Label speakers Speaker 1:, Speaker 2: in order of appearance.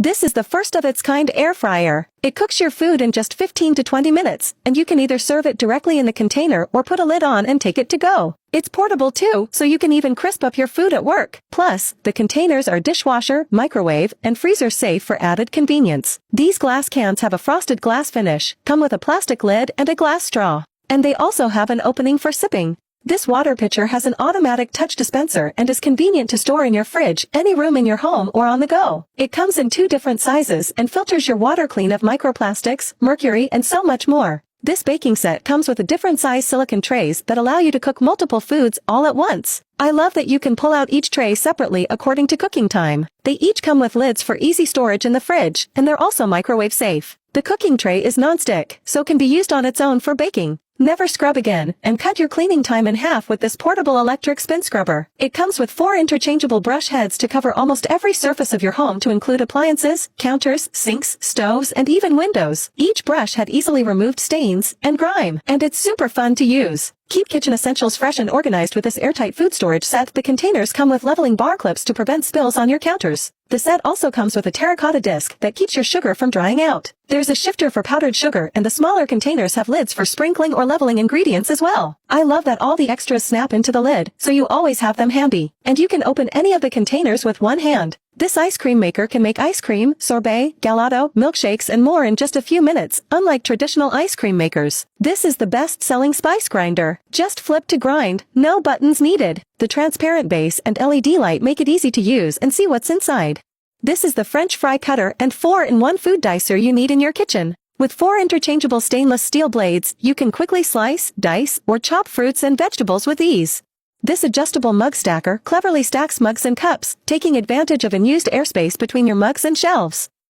Speaker 1: This is the first of its kind air fryer. It cooks your food in just 15 to 20 minutes, and you can either serve it directly in the container or put a lid on and take it to go. It's portable too, so you can even crisp up your food at work. Plus, the containers are dishwasher, microwave, and freezer safe for added convenience. These glass cans have a frosted glass finish, come with a plastic lid and a glass straw. And they also have an opening for sipping. This water pitcher has an automatic touch dispenser and is convenient to store in your fridge, any room in your home or on the go. It comes in 2 different sizes and filters your water clean of microplastics, mercury, and so much more. This baking set comes with a different size silicone trays that allow you to cook multiple foods all at once. I love that you can pull out each tray separately according to cooking time. They each come with lids for easy storage in the fridge, and they're also microwave safe. The cooking tray is non-stick, so can be used on its own for baking. Never scrub again, and cut your cleaning time in half with this portable electric spin scrubber. It comes with 4 interchangeable brush heads to cover almost every surface of your home to include appliances, counters, sinks, stoves, and even windows. Each brush head easily removed stains and grime, and it's super fun to use. Keep kitchen essentials fresh and organized with this airtight food storage set. The containers come with leveling bar clips to prevent spills on your counters. The set also comes with a terracotta disc that keeps your sugar from drying out. There's a shifter for powdered sugar, and the smaller containers have lids for sprinkling or leveling ingredients as well. I love that all the extras snap into the lid, so you always have them handy. And you can open any of the containers with one hand. This ice cream maker can make ice cream, sorbet, gelato, milkshakes, and more in just a few minutes, unlike traditional ice cream makers. This is the best-selling spice grinder. Just flip to grind, no buttons needed. The transparent base and LED light make it easy to use and see what's inside. This is the French fry cutter and 4-in-1 food dicer you need in your kitchen. With 4 interchangeable stainless steel blades, you can quickly slice, dice, or chop fruits and vegetables with ease. This adjustable mug stacker cleverly stacks mugs and cups, taking advantage of unused airspace between your mugs and shelves.